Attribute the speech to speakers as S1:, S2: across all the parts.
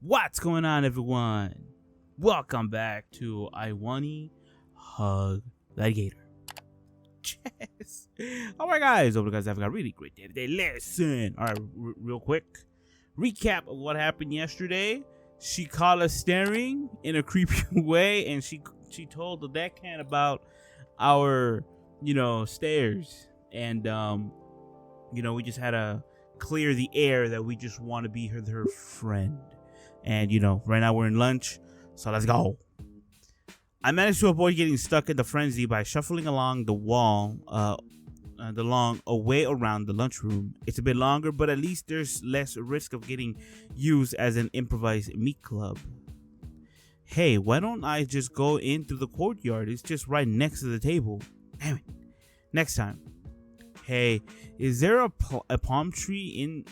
S1: What's going on, everyone? Welcome back to Wani Hug that Gator. Yes. All right, guys. Hope you guys have got a really great day today. Listen. All right, real quick recap of what happened yesterday. She caught us staring in a creepy way, and she told the deckhand about our stairs, and we just had to clear the air that we just want to be her friend. And right now we're in lunch, so let's go. I managed to avoid getting stuck in the frenzy by shuffling along the wall, the long way around the lunchroom. It's a bit longer, but at least there's less risk of getting used as an improvised meat club. Hey, why don't I just go in through the courtyard? It's just right next to the table. Damn it. Next time. Hey, is there a palm tree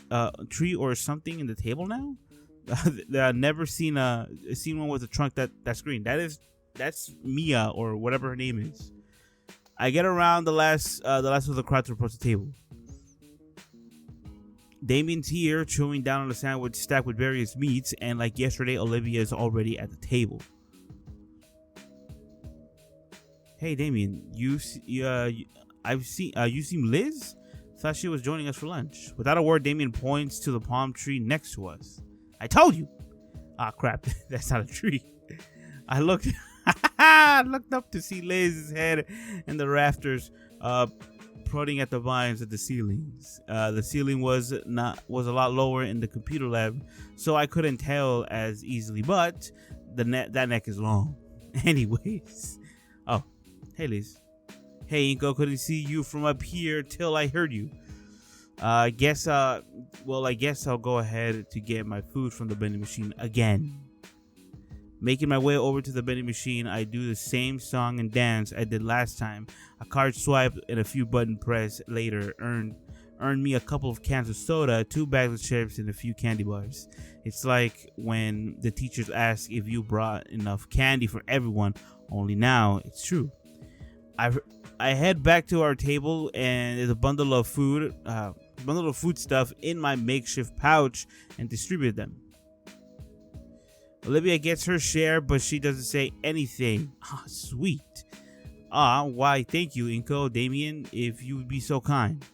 S1: tree or something in the table now? I've never seen one with a trunk that's green. That's Mia or whatever her name is. I get around the last of the crowd to approach the table. Damien's here, chewing down on a sandwich stacked with various meats, and like yesterday, Olivia is already at the table. Hey, Damien, you seem Liz? Thought she was joining us for lunch. Without a word, Damien points to the palm tree next to us. I told you. Ah, crap. That's not a tree. I looked up to see Liz's head in the rafters, prodding at the vines at the ceilings. The ceiling was a lot lower in the computer lab, so I couldn't tell as easily. But that neck is long. Anyways. Oh, hey Liz. Hey Inko, couldn't see you from up here till I heard you. I guess I'll go ahead to get my food from the vending machine again. Making my way over to the vending machine, I do the same song and dance I did last time. A card swipe and a few button press later earned me a couple of cans of soda, 2 bags of chips, and a few candy bars. It's like when the teachers ask if you brought enough candy for everyone, only now it's true. I head back to our table, and there's a bundle of food stuff in my makeshift pouch, and distribute them. Olivia gets her share, but she doesn't say anything. Ah, sweet. Why, thank you, Inko. Damien, if you would be so kind.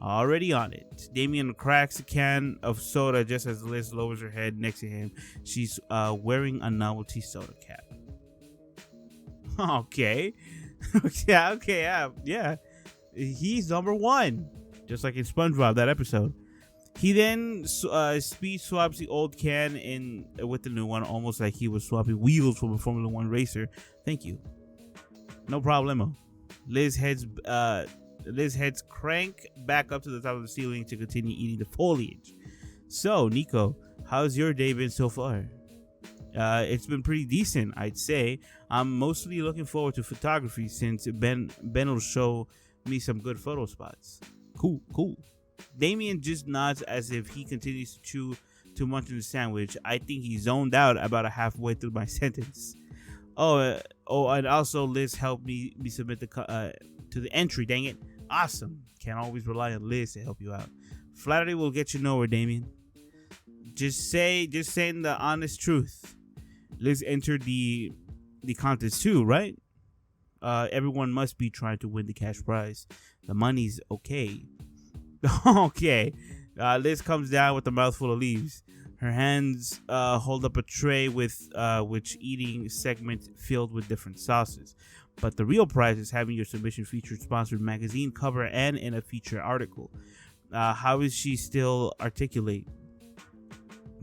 S1: Already on it. Damien cracks a can of soda just as Liz lowers her head next to him. She's wearing a novelty soda cap. Okay. Yeah. He's number one. Just like in SpongeBob, that episode. He then speed swaps the old can in with the new one, almost like he was swapping wheels from a Formula One racer. Thank you. No problemo. Liz heads crank back up to the top of the ceiling to continue eating the foliage. So, Nico, how's your day been so far? It's been pretty decent, I'd say. I'm mostly looking forward to photography since Ben will show me some good photo spots. Cool. Damien just nods as if he continues to chew too much in the sandwich. I think he zoned out about halfway through my sentence. And also Liz helped me submit to the entry. Dang it! Awesome. Can't always rely on Liz to help you out. Flattery will get you nowhere, Damien. Just saying the honest truth. Liz entered the contest too, right? Everyone must be trying to win the cash prize. The money's okay. Okay. Liz comes down with a mouthful of leaves. Her hands hold up a tray with which eating segment filled with different sauces. But the real prize is having your submission featured sponsored magazine cover and in a feature article. How is she still articulate?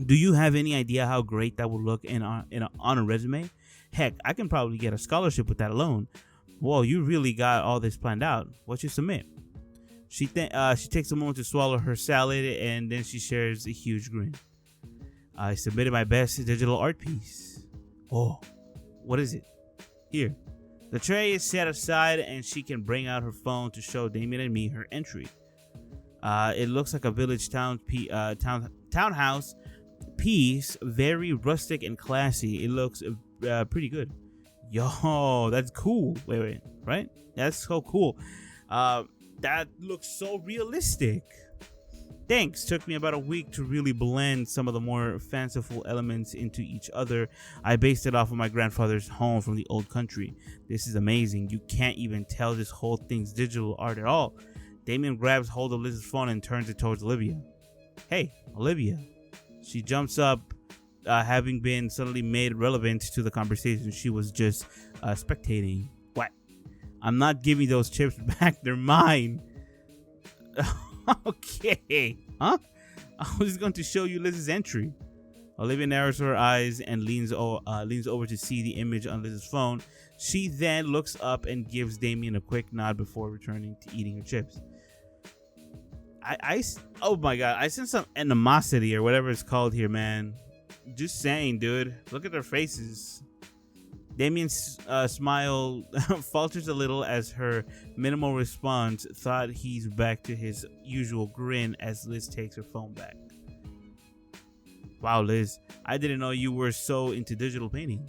S1: Do you have any idea how great that would look on a resume? Heck, I can probably get a scholarship with that alone. Whoa, you really got all this planned out. What'd you submit? She takes a moment to swallow her salad, and then she shares a huge grin. I submitted my best digital art piece. Oh, what is it? Here. The tray is set aside, and she can bring out her phone to show Damien and me her entry. It looks like a village townhouse piece, very rustic and classy. It looks pretty good. Yo, that's cool. Wait, right? That's so cool. That looks so realistic. Thanks. Took me about a week to really blend some of the more fanciful elements into each other. I based it off of my grandfather's home from the old country. This is amazing. You can't even tell this whole thing's digital art at all. Damien grabs hold of Liz's phone and turns it towards Olivia. Hey, Olivia. She jumps up, having been suddenly made relevant to the conversation. She was just spectating. What? I'm not giving those chips back. They're mine. Okay. Huh? I was going to show you Liz's entry. Olivia narrows her eyes and leans over to see the image on Liz's phone. She then looks up and gives Damien a quick nod before returning to eating her chips. Oh my god, I sense some animosity or whatever it's called here, man. Just saying, dude. Look at their faces. Damien's smile falters a little as her minimal response thought he's back to his usual grin as Liz takes her phone back. Wow, Liz, I didn't know you were so into digital painting.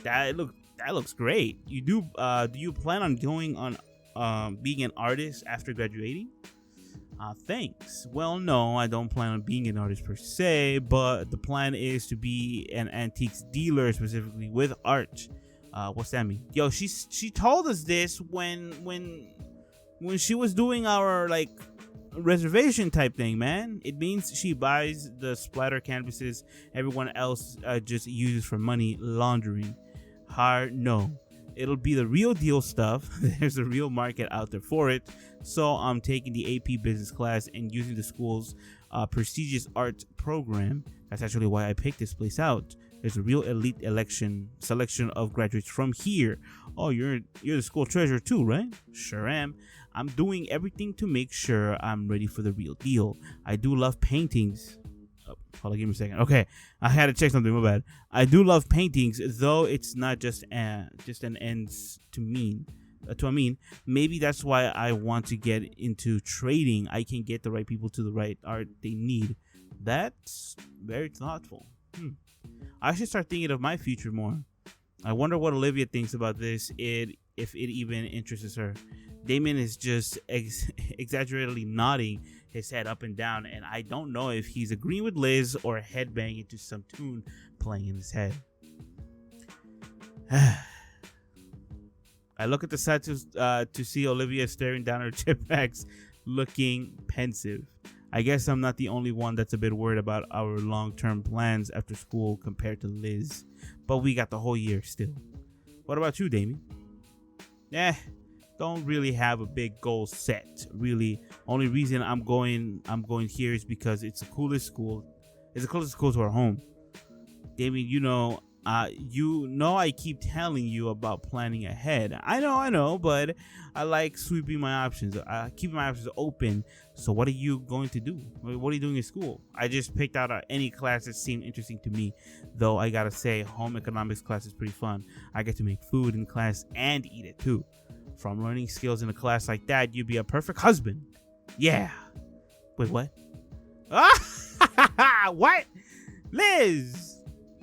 S1: That looks great. Do you plan on going on being an artist after graduating? Thanks. Well, no, I don't plan on being an artist per se, but the plan is to be an antiques dealer specifically with art. What's that mean? Yo, she told us this when she was doing our like reservation type thing, man. It means she buys the splatter canvases everyone else just uses for money laundering. Hard no. It'll be the real deal stuff. There's a real market out there for it. So I'm taking the AP business class and using the school's prestigious art program. That's actually why I picked this place out. There's a real elite selection of graduates from here. Oh, you're the school treasurer too, right? Sure am. I'm doing everything to make sure I'm ready for the real deal. I do love paintings. Hold on, give me a second. Okay, I had to check something. My bad. I do love paintings, though it's not just an ends to mean. Maybe that's why I want to get into trading. I can get the right people to the right art they need. That's very thoughtful. I should start thinking of my future more. I wonder what Olivia thinks about this. If it even interests her. Damien is just exaggeratedly nodding his head up and down, and I don't know if he's agreeing with Liz or headbanging to some tune playing in his head. I look at the side to see Olivia staring down her chip bags, looking pensive. I guess I'm not the only one that's a bit worried about our long-term plans after school compared to Liz, but we got the whole year still. What about you, Damien? Don't really have a big goal set. Really, only reason I'm going here is because it's the coolest school. It's the closest school to our home. Damien, you know I keep telling you about planning ahead. I know, but I like sweeping my options. Keeping my options open. So what are you going to do? What are you doing in school? I just picked out any class that seemed interesting to me. Though I gotta say, home economics class is pretty fun. I get to make food in class and eat it too. From learning skills in a class like that, you'd be a perfect husband. Yeah. Wait, what? What? Liz!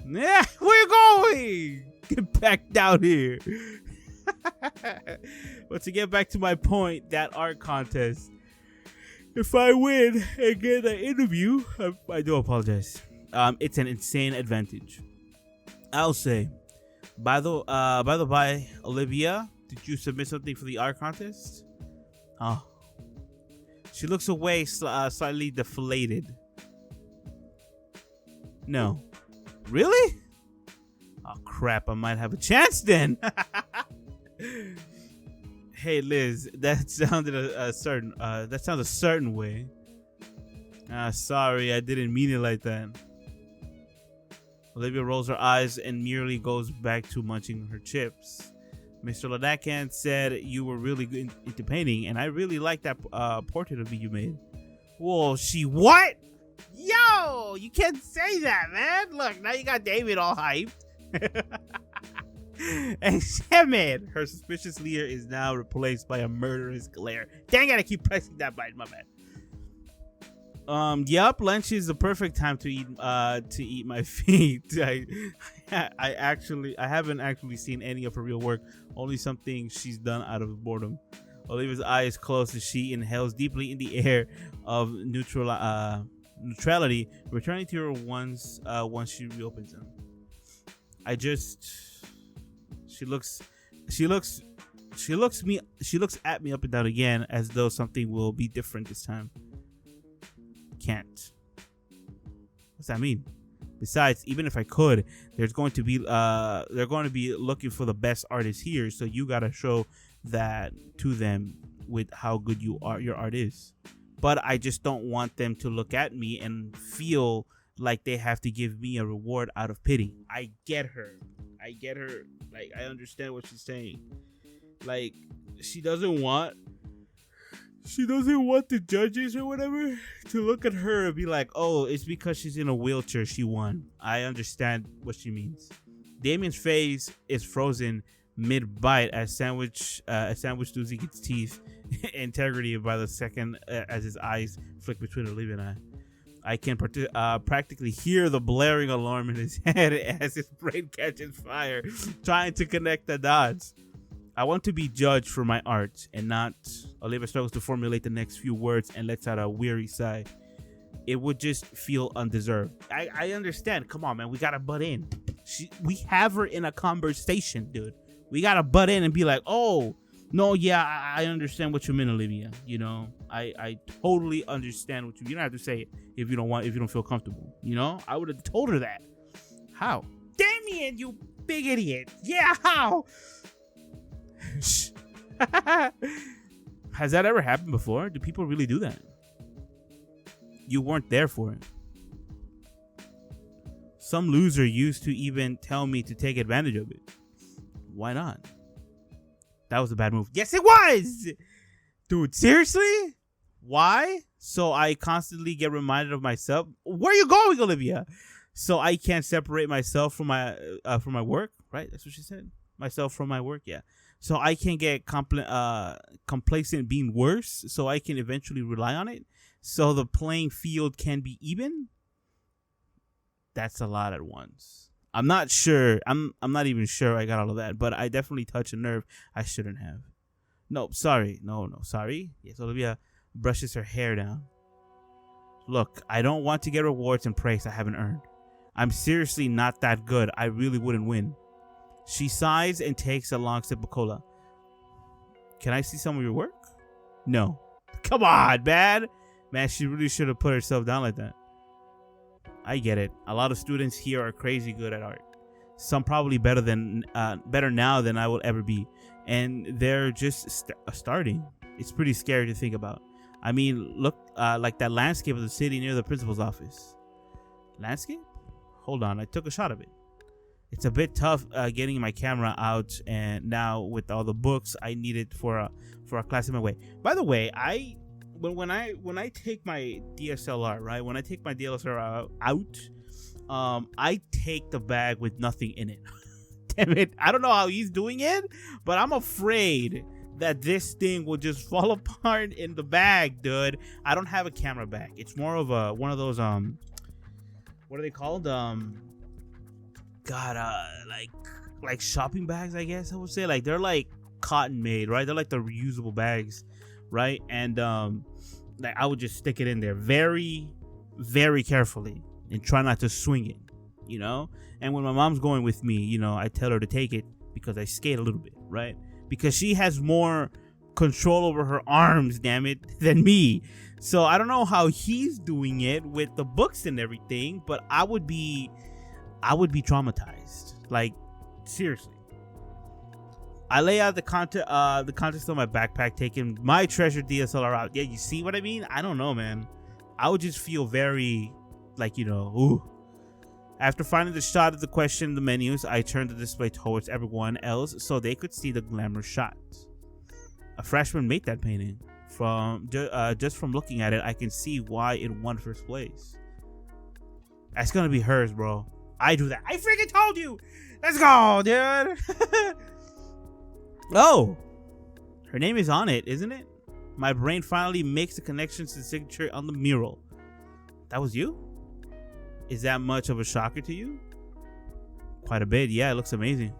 S1: Yeah, where you going? Get back down here. But to get back to my point, that art contest. If I win and get an interview, I do apologize. It's an insane advantage. I'll say. By the by, Olivia, did you submit something for the art contest? Oh. She looks away, slightly deflated. No. Really? Oh crap! I might have a chance then. Hey Liz, that sounded a certain way. Sorry, I didn't mean it like that. Olivia rolls her eyes and merely goes back to munching her chips. Mr. Ladakan said you were really good into painting, and I really like that portrait of me you made. Whoa, she what? Yo, you can't say that, man. Look, now you got David all hyped. And Shemid, her suspicious leer is now replaced by a murderous glare. Dang it, I keep pressing that button, my bad. Yup, lunch is the perfect time to eat my feet. I haven't actually seen any of her real work, only something she's done out of boredom. Olivia's eyes close as she inhales deeply in the air of neutrality, returning to her once she reopens them. I just she looks at me up and down again as though something will be different this time. Can't. What's that mean? Besides, even if I could, they're going to be looking for the best artists here, so you gotta show that to them with how good your art is. But I just don't want them to look at me and feel like they have to give me a reward out of pity. I get her. Like, I understand what she's saying. Like, she doesn't want the judges or whatever to look at her and be like, oh, it's because she's in a wheelchair she won. I understand what she means. Damien's face is frozen mid-bite as sandwich losing its teeth integrity by the second as his eyes flick between Olivia and I. I can practically hear the blaring alarm in his head as his brain catches fire, trying to connect the dots. I want to be judged for my art and not... Olivia struggles to formulate the next few words and lets out a weary sigh. It would just feel undeserved. I understand. Come on, man. We gotta butt in. We have her in a conversation, dude. We gotta butt in and be like, oh, no, yeah, I understand what you mean, Olivia. You know, I totally understand what you don't have to say it if you don't feel comfortable. You know, I would have told her that. How? Damien, you big idiot. Yeah, how? Has that ever happened before? Do people really do that? You weren't there for it. Some loser used to even tell me to take advantage of it. Why not? That was a bad move. Yes, it was! Dude, seriously? Why? So I constantly get reminded of myself. Where are you going, Olivia? So I can't separate myself from my work, right? That's what she said. Myself from my work, yeah. So I can get complacent being worse, so I can eventually rely on it. So the playing field can be even. That's a lot at once. I'm not sure. I'm not even sure I got all of that, but I definitely touched a nerve I shouldn't have. No, sorry. No, sorry. Yes, Olivia brushes her hair down. Look, I don't want to get rewards and praise I haven't earned. I'm seriously not that good. I really wouldn't win. She sighs and takes a long sip of cola. Can I see some of your work? No. Come on, man. Man, she really should have put herself down like that. I get it. A lot of students here are crazy good at art. Some probably better now than I will ever be. And they're just starting. It's pretty scary to think about. I mean, look, like that landscape of the city near the principal's office. Landscape? Hold on, I took a shot of it. It's a bit tough getting my camera out, and now with all the books I needed for a class in my way. By the way, when I take my DSLR, right? When I take my DSLR out, I take the bag with nothing in it. Damn it! I don't know how he's doing it, but I'm afraid that this thing will just fall apart in the bag, dude. I don't have a camera bag. It's more of one of those what are they called? Like shopping bags, I guess I would say. Like they're like cotton made, right? They're like the reusable bags, right? And like I would just stick it in there very, very carefully and try not to swing it, you know. And when my mom's going with me, you know, I tell her to take it because I skate a little bit, right? Because she has more control over her arms, damn it, than me. So I don't know how he's doing it with the books and everything, but I would be traumatized. Like, seriously. I lay out the contents of my backpack, taking my treasured DSLR out. Yeah, you see what I mean? I don't know, man. I would just feel very, like, you know, ooh. After finding the shot of the question in the menus, I turned the display towards everyone else so they could see the glamorous shots. A freshman made that painting. Just from looking at it, I can see why it won first place. That's gonna be hers, bro. I do that. I freaking told you. Let's go, dude. Oh, her name is on it, isn't it? My brain finally makes the connection to the signature on the mural. That was you? Is that much of a shocker to you? Quite a bit. Yeah, it looks amazing.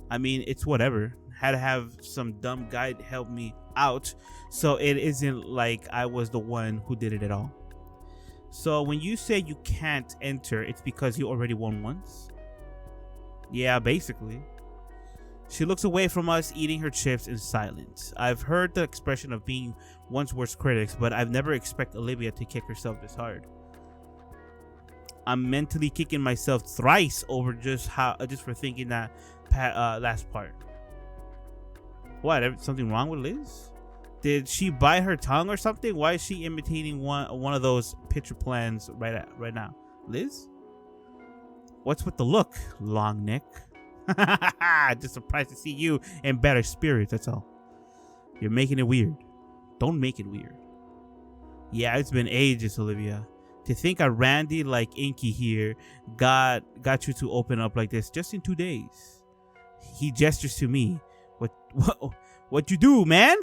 S1: I mean, it's whatever. Had to have some dumb guy help me out, so it isn't like I was the one who did it at all. So when you say you can't enter, it's because you already won once? Yeah, basically. She looks away from us, eating her chips in silence. I've heard the expression of being one's worst critics, but I've never expected Olivia to kick herself this hard. I'm mentally kicking myself thrice over just for thinking that last part. What? Something wrong with Liz? Did she bite her tongue or something? Why is she imitating one of those picture plans right now? Liz? What's with the look, long neck? Just surprised to see you in better spirits, that's all. You're making it weird. Don't make it weird. Yeah, it's been ages, Olivia. To think a Randy like Inky here got you to open up like this just in 2 days. He gestures to me. What you do, man?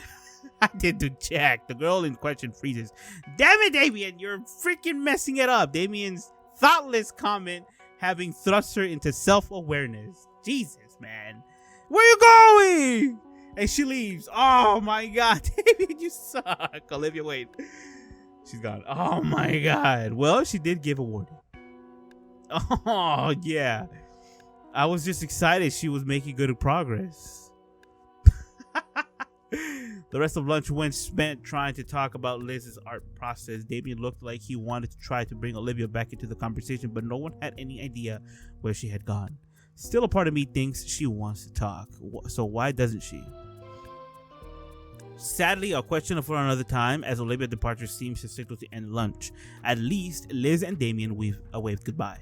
S1: I didn't check. The girl in question freezes. Damn it, Damien, you're freaking messing it up. Damien's thoughtless comment having thrust her into self-awareness. Jesus, man. Where you going? And she leaves. Oh my god. Damien, you suck. Olivia, wait. She's gone. Oh my god. Well, she did give a warning. Oh, yeah. I was just excited she was making good progress. The rest of lunch went spent trying to talk about Liz's art process. Damien looked like he wanted to try to bring Olivia back into the conversation, but no one had any idea where she had gone. Still, a part of me thinks she wants to talk, so why doesn't she? Sadly, a question for another time, as Olivia's departure seems to signal to end lunch. At least, Liz and Damien waved goodbye,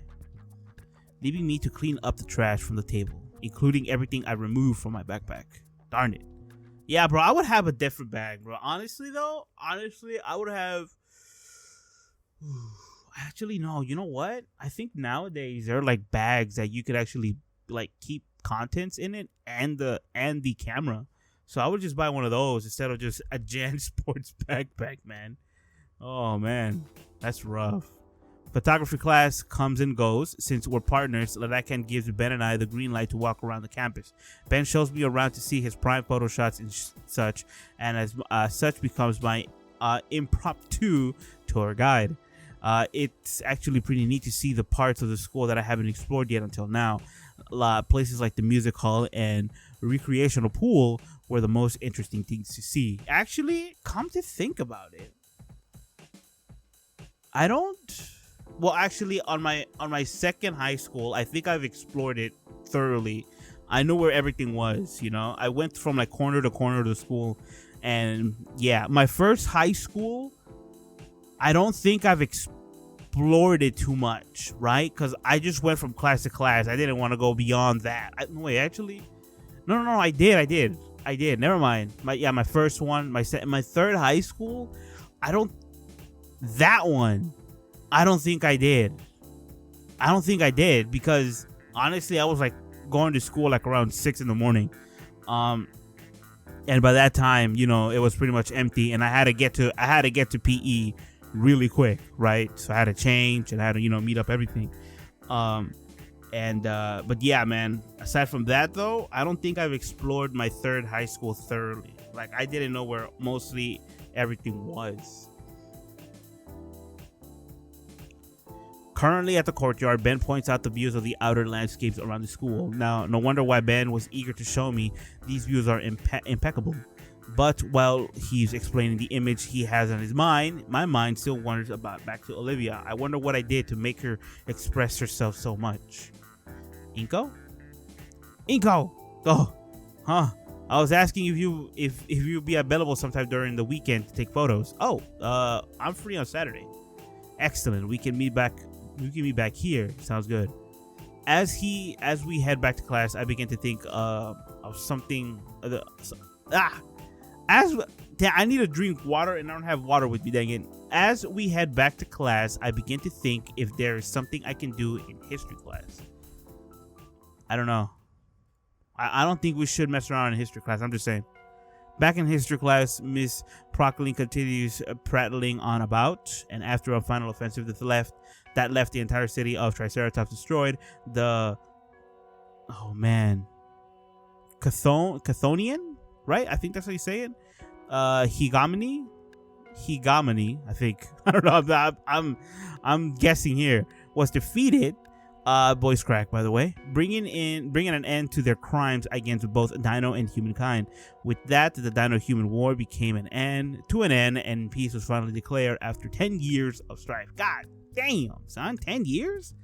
S1: leaving me to clean up the trash from the table, including everything I removed from my backpack. Darn it. Yeah, bro, I would have a different bag, bro. Honestly, I would have... Actually, no, you know what? I think nowadays there are like bags that you could actually like keep contents in it and the camera. So I would just buy one of those instead of just a Jan Sports backpack, man. Oh, man, that's rough. Photography class comes and goes. Since we're partners, Ladakan gives Ben and I the green light to walk around the campus. Ben shows me around to see his prime photo shots and such, and as such becomes my impromptu tour guide. It's actually pretty neat to see the parts of the school that I haven't explored yet until now. Places like the music hall and recreational pool were the most interesting things to see. Actually, come to think about it, well, actually, on my second high school, I think I've explored it thoroughly. I know where everything was, you know. I went from like corner to corner of the school, and yeah, my first high school, I don't think I've explored it too much, right? Because I just went from class to class. I didn't want to go beyond that. No, I did. Never mind. My first one, my third high school, I don't think I did because honestly I was like going to school like around 6 in the morning, and by that time, you know, it was pretty much empty, and I had to get to PE really quick, right? So I had to change and I had to, you know, meet up everything. But yeah, man, aside from that though, I don't think I've explored my third high school thoroughly. Like, I didn't know where mostly everything was. Currently at the courtyard, Ben points out the views of the outer landscapes around the school. Now, no wonder why Ben was eager to show me these views are impeccable. But while he's explaining the image he has in his mind, my mind still wanders back to Olivia. I wonder what I did to make her express herself so much. Inko? Oh, huh. I was asking if you'd be available sometime during the weekend to take photos. Oh, I'm free on Saturday. Excellent. We can meet back here. Sounds good. As we head back to class, I begin to think of something. I need to drink water and I don't have water with me. Dang it. As we head back to class, I begin to think if there is something I can do in history class. I don't know. I don't think we should mess around in history class. I'm just saying. Back in history class, Miss Procklin continues prattling on about, and after a final offensive that left the entire city of Triceratops destroyed, Chthonian, right? I think that's how you say it. Hegemony, I think. I don't know. I'm guessing here. Was defeated. Voice crack, by the way, bringing an end to their crimes against both Dino and humankind. With that, the Dino-Human War became an end, and peace was finally declared after 10 years of strife. God damn, son, 10 years?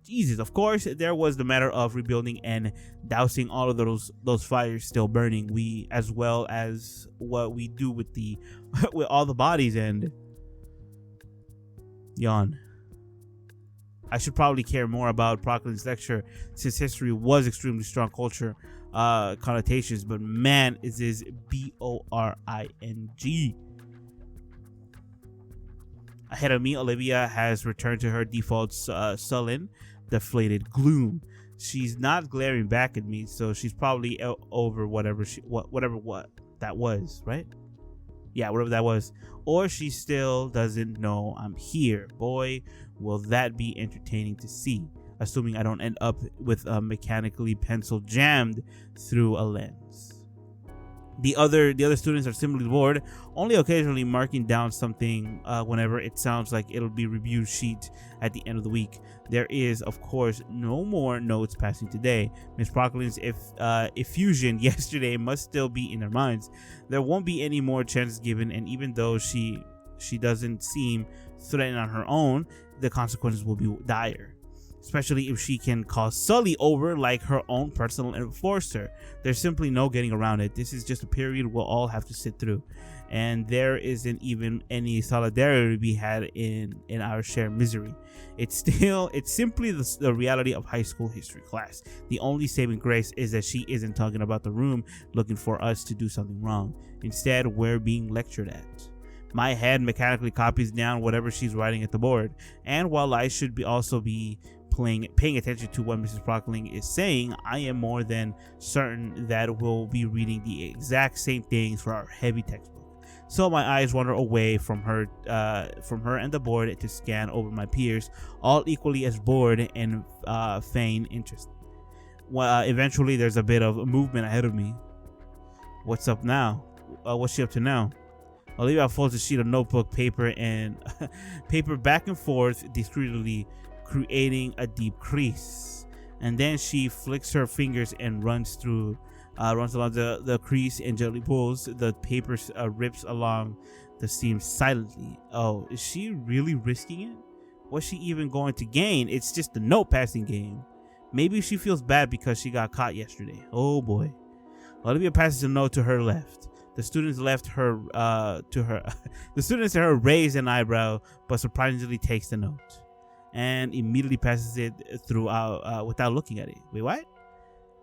S1: Jesus. Of course, there was the matter of rebuilding and dousing all of those fires still burning. We, as well as what we do with the with all the bodies, and yawn. I should probably care more about Proclin's lecture, since history was extremely strong culture connotations, but man, is this boring. Ahead of me, Olivia has returned to her default sullen, deflated gloom. She's not glaring back at me, so she's probably over whatever that was, right? Yeah, whatever that was. Or she still doesn't know I'm here. Boy, will that be entertaining to see, assuming I don't end up with a mechanically pencil jammed through a lens. The other students are similarly bored, only occasionally marking down something whenever it sounds like it'll be review sheet at the end of the week. There is, of course, no more notes passing today. Miss Proclin's effusion yesterday must still be in their minds. There won't be any more chances given, and even though she doesn't seem threatened on her own, the consequences will be dire. Especially if she can call Sully over like her own personal enforcer. There's simply no getting around it. This is just a period we'll all have to sit through, and there isn't even any solidarity to be had in our shared misery. It's simply the reality of high school history class. The only saving grace is that she isn't talking about the room looking for us to do something wrong. Instead, we're being lectured at. My head mechanically copies down whatever she's writing at the board, and while I should also be paying attention to what Mrs. Procling is saying, I am more than certain that we'll be reading the exact same things for our heavy textbook. So my eyes wander away from her and the board to scan over my peers, all equally as bored and feign interest. Eventually, there's a bit of movement ahead of me. What's up now? What's she up to now? Olivia folds a sheet of notebook paper and paper back and forth discreetly, creating a deep crease, and then she flicks her fingers and runs along the crease and gently pulls the paper, rips along the seam silently. Oh, is she really risking it? What's she even going to gain? It's just a note passing game. Maybe she feels bad because she got caught yesterday. Oh boy. Olivia passes a note to her left. The students left her the students to her raise an eyebrow, but surprisingly takes the note and immediately passes it through without looking at it. Wait, what?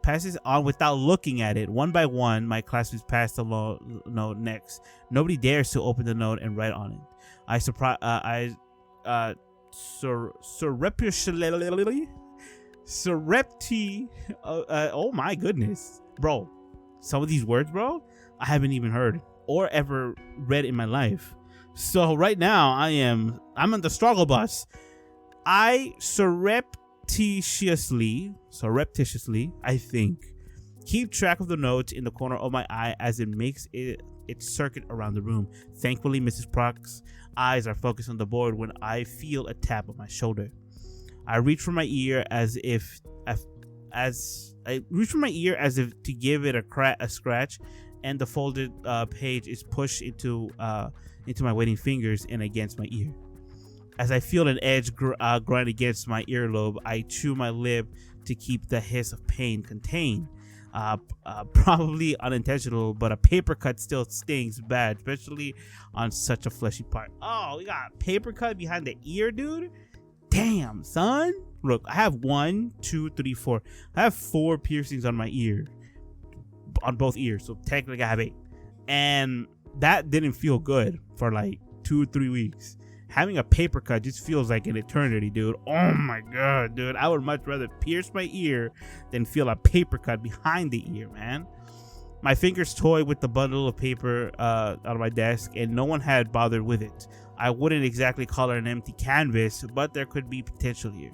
S1: Passes on without looking at it. One by one, my classmates pass the note next. Nobody dares to open the note and write on it. Oh my goodness, bro. Some of these words, bro, I haven't even heard or ever read in my life. So right now, I'm on the struggle bus. I surreptitiously, I think, keep track of the notes in the corner of my eye as it makes its circuit around the room. Thankfully, Mrs. Proc's eyes are focused on the board when I feel a tap on my shoulder. I reach for my ear as if to give it a scratch, and the folded page is pushed into my waiting fingers and against my ear. As I feel an edge grind against my earlobe, I chew my lip to keep the hiss of pain contained. Probably unintentional, but a paper cut still stings bad, especially on such a fleshy part. Oh, we got paper cut behind the ear, dude. Damn, son. Look, I have 1, 2, 3, 4. I have 4 piercings on my ear, on both ears. So technically, I have 8, and that didn't feel good for like 2-3 weeks. Having a paper cut just feels like an eternity, dude. Oh my god, dude. I would much rather pierce my ear than feel a paper cut behind the ear, man. My fingers toy with the bundle of paper on my desk, and no one had bothered with it. I wouldn't exactly call it an empty canvas, but there could be potential here.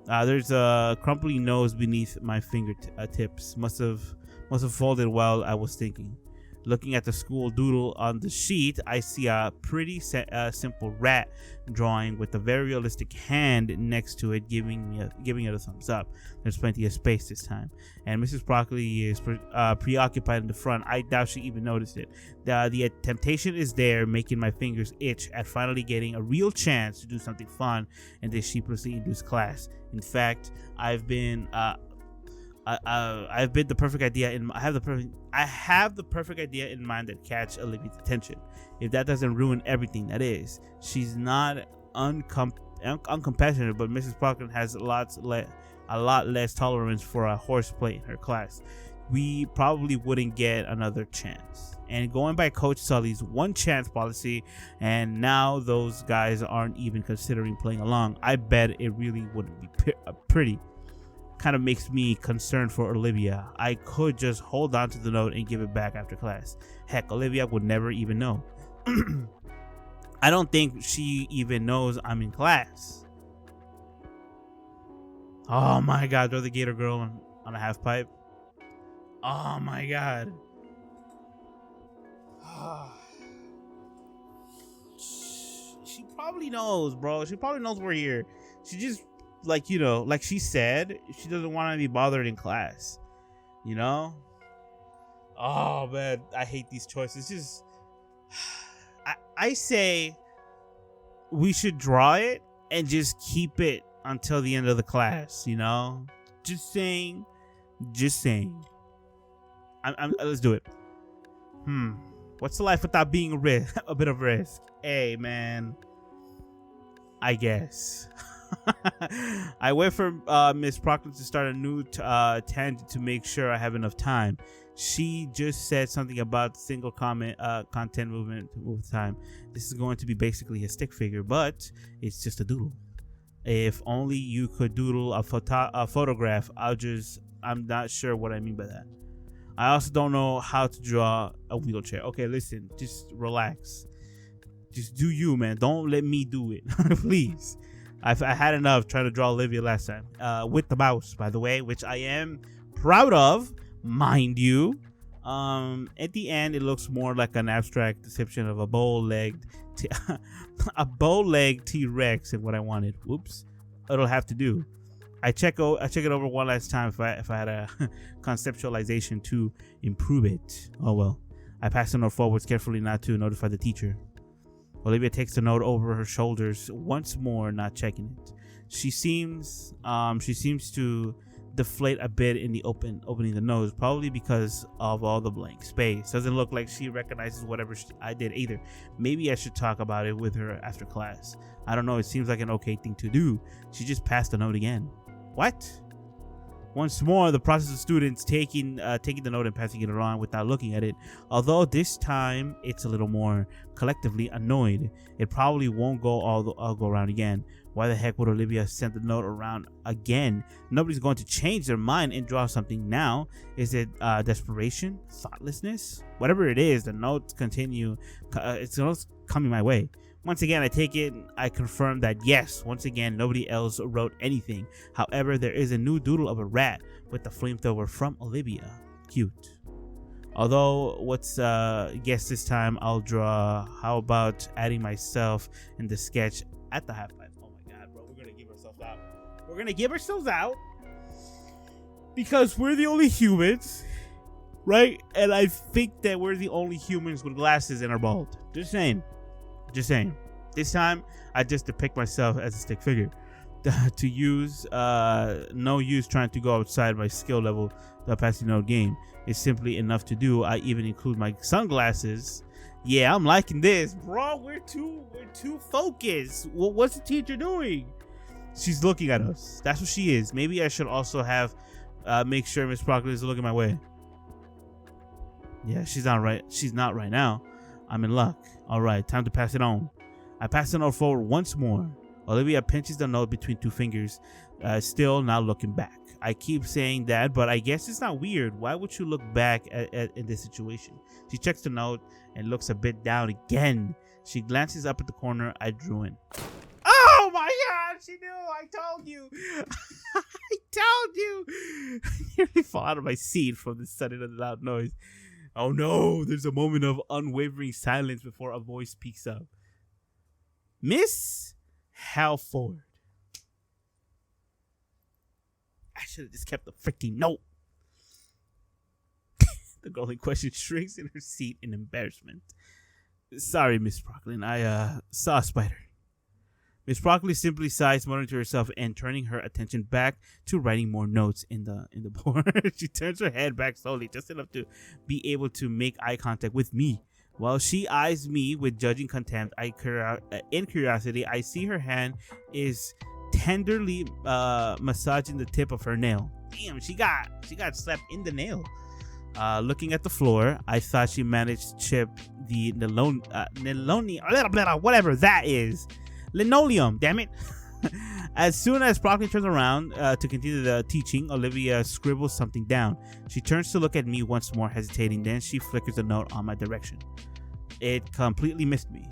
S1: There's a crumply nose beneath my fingertips. Must have folded while I was thinking. Looking at the school doodle on the sheet, I see a pretty simple rat drawing with a very realistic hand next to it, giving it a thumbs up. There's plenty of space this time, and Mrs. Broccoli is preoccupied in the front. I doubt she even noticed it. The temptation is there, making my fingers itch at finally getting a real chance to do something fun in this sheepishly induced class. In fact, I've been the perfect idea I have the perfect idea in mind that catch Olivia's attention. If that doesn't ruin everything, that is. She's not uncompassionate, but Mrs. Parkin has a lot less tolerance for a horseplay in her class. We probably wouldn't get another chance. And going by Coach Sully's one chance policy, and now those guys aren't even considering playing along, I bet it really wouldn't be pretty. Kind of makes me concerned for Olivia. I could just hold on to the note and give it back after class. Heck, Olivia would never even know. I don't think she even knows I'm in class. Oh my god, throw the Gator girl on a half pipe. Oh my god. She probably knows, bro. She probably knows we're here. She just, like she said, she doesn't want to be bothered in class. Oh man, I hate these choices. Just I say we should draw it and just keep it until the end of the class. Just saying. Let's do it. What's the life without being a bit of risk? Hey man, I guess. I wait for Miss Proctor to start a new tangent to make sure I have enough time. She just said something about single content movement over time. This is going to be basically a stick figure, but it's just a doodle. If only you could doodle a photograph. I'm not sure what I mean by that. I also don't know how to draw a wheelchair. Okay, listen, just relax. Just do you, man. Don't let me do it, please. I had enough trying to draw Olivia last time. With the mouse, by the way, which I am proud of, mind you. At the end, it looks more like an abstract depiction of a bow-legged T-Rex and what I wanted. Whoops. It'll have to do. I check it over one last time if I had a conceptualization to improve it. Oh well. I pass the note forwards carefully not to notify the teacher. Olivia takes the note over her shoulders once more, not checking it. She seems to deflate a bit in the opening the nose, probably because of all the blank space. Doesn't look like she recognizes whatever I did either. Maybe I should talk about it with her after class. I don't know. It seems like an okay thing to do. She just passed the note again. What? Once more, the process of students taking the note and passing it around without looking at it. Although this time it's a little more collectively annoyed. It probably won't go go around again. Why the heck would Olivia send the note around again? Nobody's going to change their mind and draw something now. Is it desperation? Thoughtlessness? Whatever it is, the notes continue. It's coming my way. Once again, I take it. I confirm that yes, once again, nobody else wrote anything. However, there is a new doodle of a rat with the flamethrower from Olivia. Cute. Although, guess this time I'll draw. How about adding myself in the sketch at the half pipe? Oh my god, bro, we're gonna give ourselves out. We're gonna give ourselves out because we're the only humans, right? And I think that we're the only humans with glasses and are bald. Just saying. This time, I just depict myself as a stick figure. To use, no use trying to go outside my skill level. The passing note game is simply enough to do. I even include my sunglasses. Yeah, I'm liking this, bro. We're too focused. Well, what's the teacher doing? She's looking at us. That's what she is. Maybe I should also have make sure Miss Proctor is looking my way. Yeah, she's not right now. I'm in luck. All right, time to pass it on. I pass the note forward once more. Olivia pinches the note between two fingers, still not looking back. I keep saying that, but I guess it's not weird. Why would you look back in this situation? She checks the note and looks a bit down again. She glances up at the corner I drew in. Oh my god! she knew. I told you. I told you. I nearly fall out of my seat from the sudden and loud noise. Oh no, there's a moment of unwavering silence before a voice speaks up. Miss Halford. I should have just kept the freaking note. The girl in question shrinks in her seat in embarrassment. Sorry, Miss Procklin. I saw a spider. Miss Procklin simply sighs, muttering to herself and turning her attention back to writing more notes in the board. She turns her head back slowly, just enough to be able to make eye contact with me. While she eyes me with judging contempt, in curiosity, I see her hand is tenderly massaging the tip of her nail. Damn, she got slapped in the nail. Looking at the floor, I thought she managed to chip the whatever that is. Linoleum, damn it. As soon as Procklin turns around to continue the teaching, Olivia scribbles something down. She turns to look at me once more, hesitating. Then she flickers a note on my direction. It completely missed me.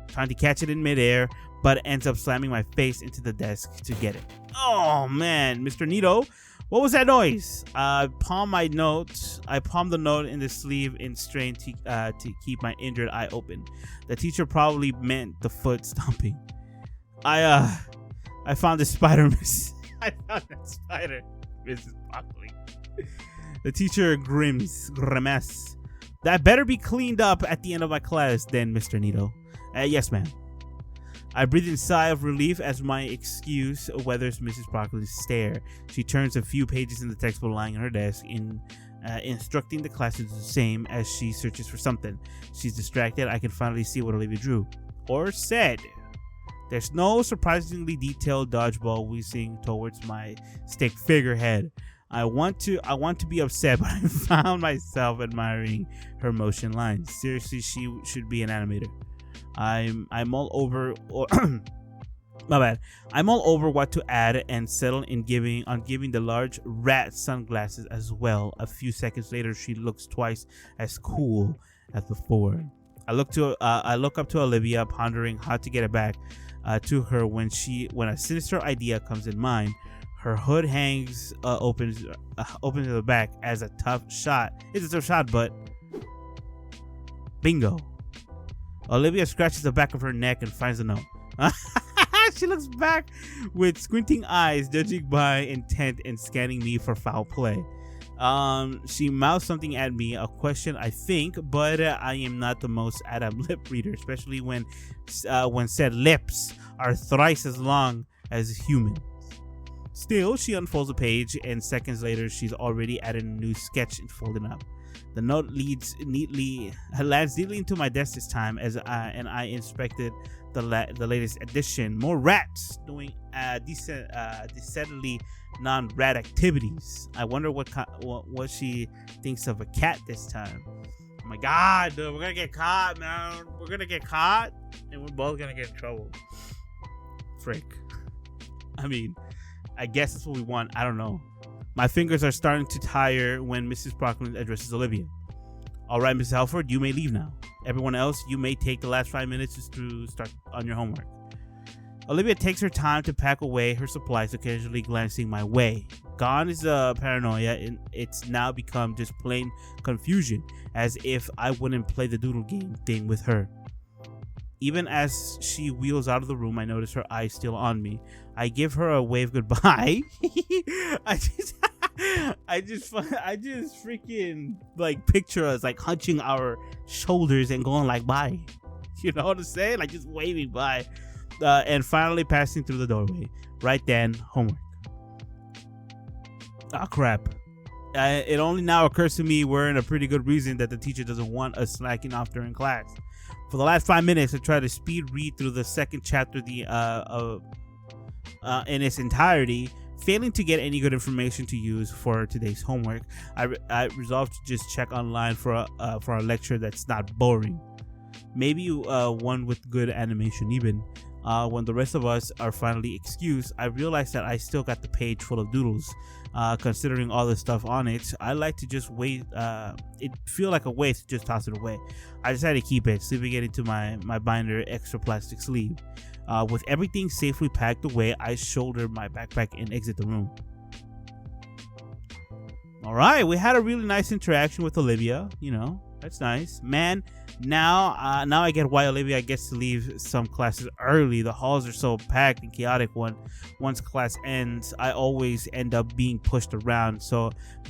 S1: Trying to catch it in midair, but ends up slamming my face into the desk to get it. Oh man, Mr. Nito, what was that noise? I palmed the note in the sleeve in strain to keep my injured eye open. The teacher probably meant the foot stomping. I found the spider, miss. I found that spider, Mrs. Buckley. The teacher grimace. That better be cleaned up at the end of my class then, Mr. Nito. Yes, ma'am. I breathe a sigh of relief as my excuse weathers Mrs. Broccoli's stare. She turns a few pages in the textbook lying on her desk, instructing the class to do the same as she searches for something. She's distracted. I can finally see what Olivia drew. Or said. There's no surprisingly detailed dodgeball whizzing towards my stick figurehead. I want to be upset, but I found myself admiring her motion lines. Seriously, she should be an animator. I'm all over my bad. I'm all over what to add and settle in giving the large rat sunglasses as well. A few seconds later, she looks twice as cool as before. I look up to Olivia, pondering how to get it back to her when a sinister idea comes in mind. Her hood hangs open to the back as a tough shot. It's a tough shot, but bingo. Olivia scratches the back of her neck and finds a note. She looks back with squinting eyes, judging by intent and scanning me for foul play. She mouths something at me, a question I think, but I am not the most adept lip reader, especially when said lips are thrice as long as human. Still, she unfolds a page, and seconds later, she's already added a new sketch and folding up. The note lands neatly into my desk this time as I inspected the latest edition. More rats doing decidedly non-rat activities. I wonder what she thinks of a cat this time. Oh my god, dude, we're gonna get caught, man. We're gonna get caught, and we're both gonna get in trouble. Frick. I mean, I guess that's what we want. I don't know. My fingers are starting to tire when Mrs. Procklin addresses Olivia. All right, Mrs. Halford, you may leave now. Everyone else, you may take the last 5 minutes just to start on your homework. Olivia takes her time to pack away her supplies, occasionally glancing my way. Gone is the paranoia, and it's now become just plain confusion, as if I wouldn't play the doodle game thing with her. Even as she wheels out of the room, I notice her eyes still on me. I give her a wave goodbye. I just freaking like picture us like hunching our shoulders and going like bye. You know what I'm saying? Like just waving bye. And finally passing through the doorway. Right then, homework. Oh crap. It only now occurs to me we're in a pretty good reason that the teacher doesn't want us slacking off during class. For the last 5 minutes, I tried to speed read through the second chapter in its entirety, failing to get any good information to use for today's homework. I resolved to just check online for a lecture that's not boring. Maybe one with good animation even. When the rest of us are finally excused, I realized that I still got the page full of doodles. Considering all the stuff on it, I like to just wait. It feel like a waste to just toss it away. I decided to keep it, slipping it into my binder extra plastic sleeve. With everything safely packed away, I shoulder my backpack and exit the room. All right, we had a really nice interaction with Olivia. That's nice, man. Now I get why Olivia gets to leave some classes early. The halls are so packed and chaotic. Once class ends, I always end up being pushed around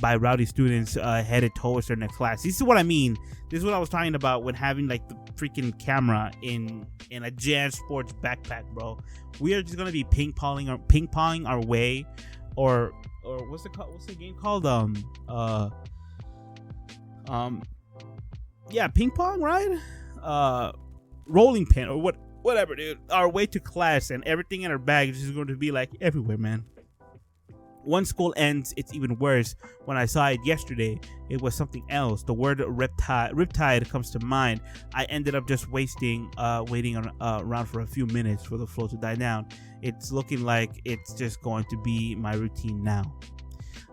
S1: by rowdy students headed towards their next class. This is what I mean. This is what I was talking about when having like the freaking camera in a Jan Sports backpack, bro. We are just gonna be ping ponging our way, or what's the game called? Yeah, ping pong, right? Rolling pin or whatever, dude. Our way to class, and everything in our bag is just going to be like everywhere, man. Once school ends, it's even worse. When I saw it yesterday, it was something else. The word riptide comes to mind. I ended up just waiting around for a few minutes for the flow to die down. It's looking like it's just going to be my routine now.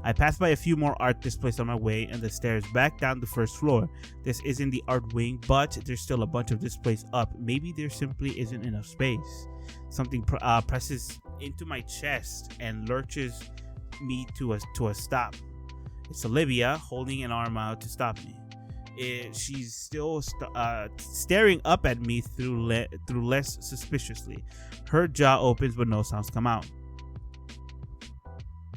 S1: I passed by a few more art displays on my way and the stairs back down the first floor. This isn't the art wing, but there's still a bunch of displays up. Maybe there simply isn't enough space. Something presses into my chest and lurches me to a stop. It's Olivia holding an arm out to stop me. She's still staring up at me through less suspiciously. Her jaw opens, but no sounds come out.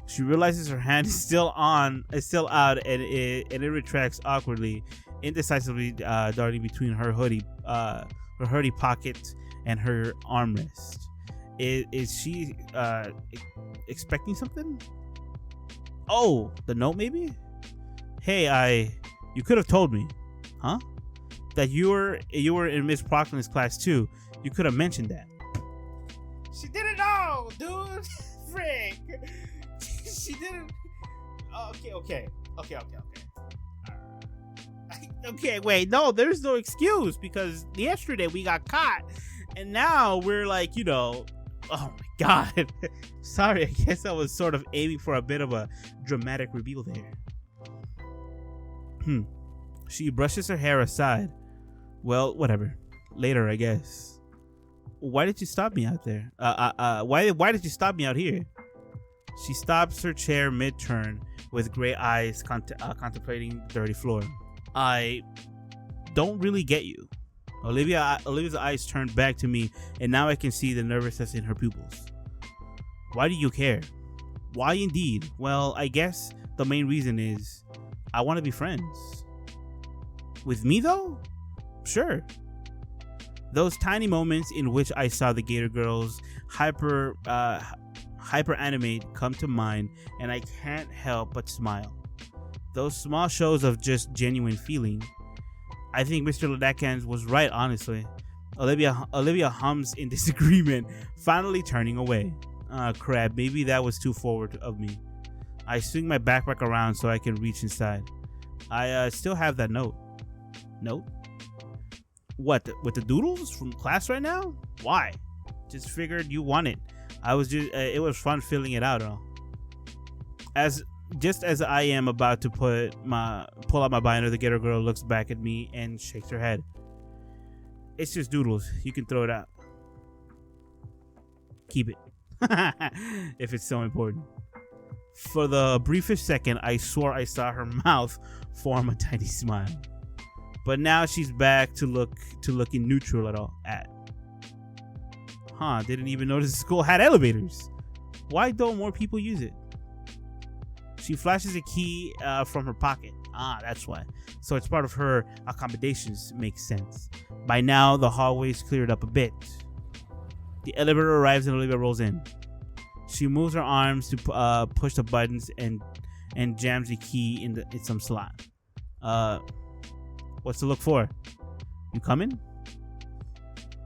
S1: She realizes her hand is still out, and it retracts awkwardly, indecisively, darting between her hoodie pocket and her armrest. Is she expecting something? Oh, the note maybe? Hey, you could have told me, huh? That you were in Miss Proctor's class too. You could have mentioned that. She didn't know, dude. Frick. She didn't. Okay. Okay, wait. No, there's no excuse because yesterday we got caught, and now we're like, oh my god. Sorry, I guess I was sort of aiming for a bit of a dramatic reveal there. She brushes her hair aside. Well, whatever. Later, I guess. Why did you stop me out there? Why did you stop me out here? She stops her chair mid-turn with gray eyes contemplating the dirty floor. I don't really get you. Olivia's eyes turned back to me, and now I can see the nervousness in her pupils. Why do you care? Why indeed? Well, I guess the main reason is I want to be friends. With me though? Sure. Those tiny moments in which I saw the Gator girls hyper animate come to mind, and I can't help but smile. Those small shows of just genuine feeling. I think Mr. Ladakans was right, honestly. Olivia hums in disagreement, finally turning away. Crap, maybe that was too forward of me. I swing my backpack around so I can reach inside. I still have that note. Note? What, with the doodles from class right now? Why? Just figured you want it. It was fun filling it out. Just as I am about to pull out my binder, the Gator girl looks back at me and shakes her head. It's just doodles. You can throw it out. Keep it. If it's so important. For the briefest second, I swore I saw her mouth form a tiny smile. But now she's back to looking neutral at. Didn't even notice the school had elevators. Why don't more people use it? She flashes a key from her pocket. That's why. So it's part of her accommodations. Makes sense. By now, the hallway's cleared up a bit. The elevator arrives and Olivia rolls in. She moves her arms to push the buttons and jams the key in some slot. What's to look for? You coming?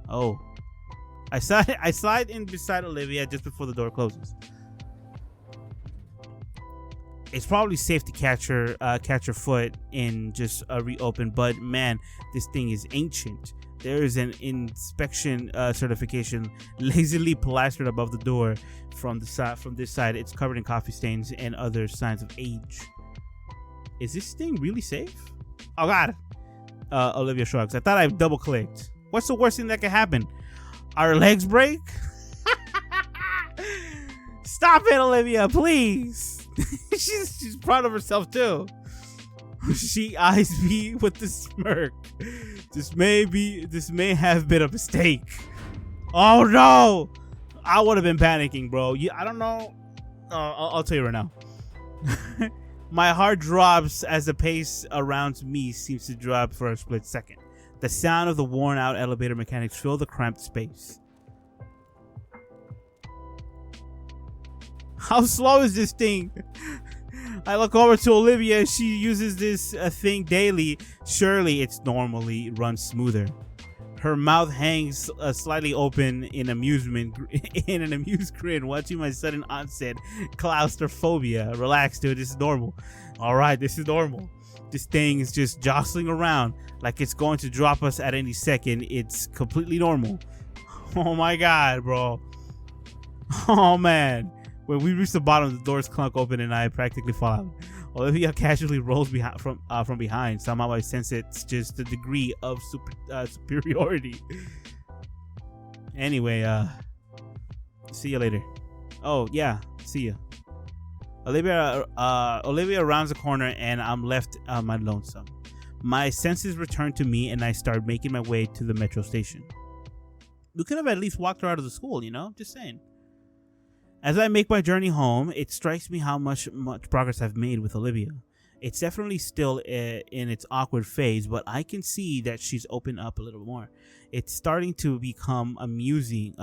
S1: Oh. I slide in beside Olivia just before the door closes. It's probably safe to catch her foot and just reopen, but man, this thing is ancient. There is an inspection certification lazily plastered above the door from this side. It's covered in coffee stains and other signs of age. Is this thing really safe? Oh God! Olivia shrugs. I thought I double clicked. What's the worst thing that could happen? our legs break? Stop it, Olivia, please. she's proud of herself too. She eyes me with a smirk. This may have been a mistake. Oh no! I would have been panicking, bro. I don't know. I'll tell you right now. My heart drops as the pace around me seems to drop for a split second. The sound of the worn out elevator mechanics fill the cramped space. How slow is this thing? I look over to Olivia. She uses this thing daily. Surely it's normally runs smoother. Her mouth hangs slightly open in amusement, in an amused grin, watching my sudden onset claustrophobia. Relax, dude. This is normal. All right, this is normal. This thing is just jostling around like it's going to drop us at any second. It's completely normal. Oh my god, bro. Oh man. When we reach the bottom, the doors clunk open and I practically fall out. Olivia casually rolls from behind. Somehow I sense it's just the degree of superiority. Anyway, see you later. Oh yeah, see ya. Olivia rounds the corner and I'm left my lonesome. My senses return to me and I start making my way to the metro station. We could have at least walked her out of the school, you know? Just saying. As I make my journey home, it strikes me how much progress I've made with Olivia. It's definitely still in its awkward phase, but I can see that she's opened up a little more. It's starting to become amusing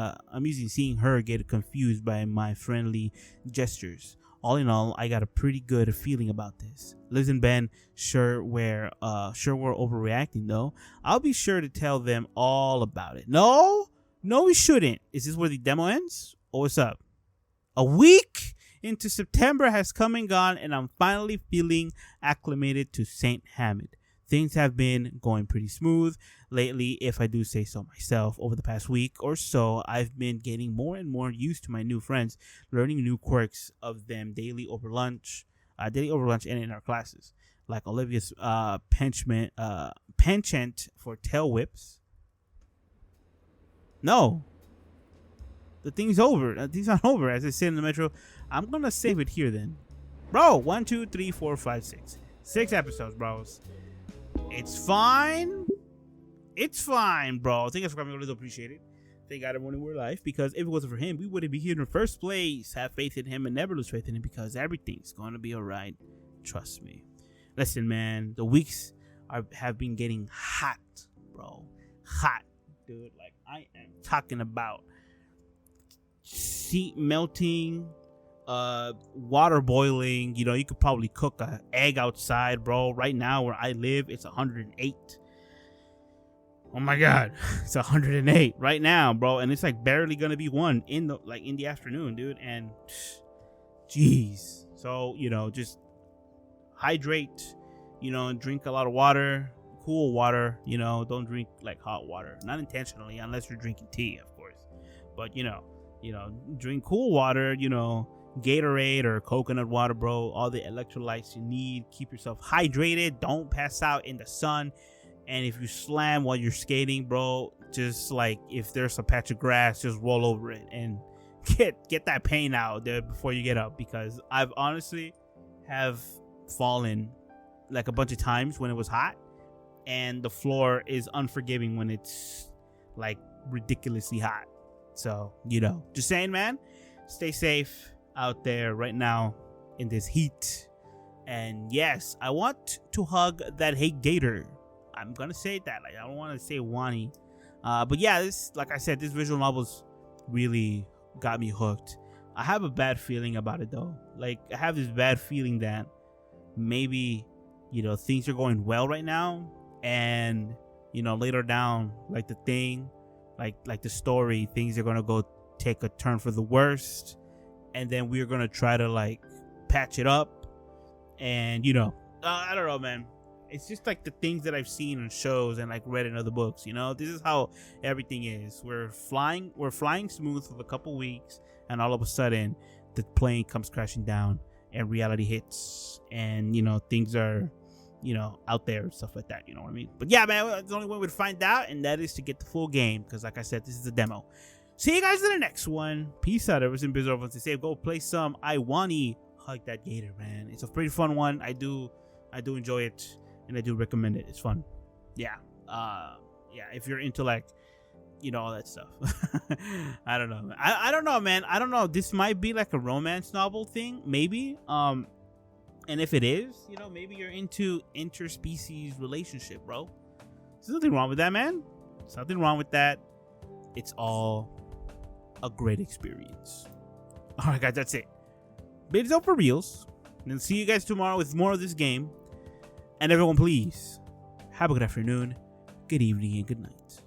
S1: seeing her get confused by my friendly gestures. All in all, I got a pretty good feeling about this. Liz and Ben sure we're overreacting though. I'll be sure to tell them all about it. No, we shouldn't. Is this where the demo ends? Or what's up? A week into September has come and gone, and I'm finally feeling acclimated to St. Hamid. Things have been going pretty smooth lately, if I do say so myself. Over the past week or so, I've been getting more and more used to my new friends, learning new quirks of them daily over lunch and in our classes, like Olivia's penchant for tail whips. No. The thing's over. Thing's not over. As I sit in the metro, I'm gonna save it here then, bro. 1, 2, 3, 4, 5, 6. 6 episodes, bros. It's fine. It's fine, bro. I think that's what I'm really appreciate it. Thank God everyone in real life, because if it wasn't for him, we wouldn't be here in the first place. Have faith in him and never lose faith in him, because everything's gonna be alright. Trust me. Listen, man. The weeks have been getting hot, bro. Hot, dude. Like I am talking about. Seat melting, water boiling. You know, you could probably cook an egg outside, bro. Right now where I live, it's 108. Oh my god, it's 108 right now, bro, and it's like barely gonna be one in the afternoon, dude. And jeez, so you know, just hydrate, you know, and drink a lot of water, cool water. You know, don't drink like hot water, not intentionally, unless you're drinking tea, of course. But you know, drink cool water, you know, Gatorade or coconut water, bro. All the electrolytes you need. Keep yourself hydrated. Don't pass out in the sun. And if you slam while you're skating, bro, just like if there's a patch of grass, just roll over it and get that pain out there before you get up. Because I've honestly have fallen like a bunch of times when it was hot, and the floor is unforgiving when it's like ridiculously hot. So, you know, just saying, man, stay safe out there right now in this heat. And yes, I want to hug that Hey Gator. I'm going to say that. Like, I don't want to say Wani. But yeah, this, like I said, this visual novel's really got me hooked. I have a bad feeling about it though. Like, I have this bad feeling that maybe, you know, things are going well right now. And, you know, later down, like the thing, like the story, things are gonna go take a turn for the worst, and then we're gonna try to like patch it up. And you know, I don't know, man. It's just like the things that I've seen in shows and like read in other books. You know, this is how everything is. We're flying smooth for a couple weeks, and all of a sudden, the plane comes crashing down, and reality hits, and you know, things are, out there and stuff like that. You know what I mean? But yeah, man, it's the only way we'd find out, and that is to get the full game. Because like I said, this is a demo. See you guys in the next one. Peace out. Everything biz over. To say, go play some Wani. Hug that Gator, man. It's a pretty fun one. I do enjoy it, and I do recommend it. It's fun. Yeah. Yeah. If you're into like, all that stuff. I don't know. I don't know, man. I don't know. This might be like a romance novel thing, maybe. And if it is, maybe you're into interspecies relationship, bro. There's nothing wrong with that, man. There's nothing wrong with that. It's all a great experience. All right, guys, that's it. Bids out for reals. And see you guys tomorrow with more of this game. And everyone, please have a good afternoon, good evening, and good night.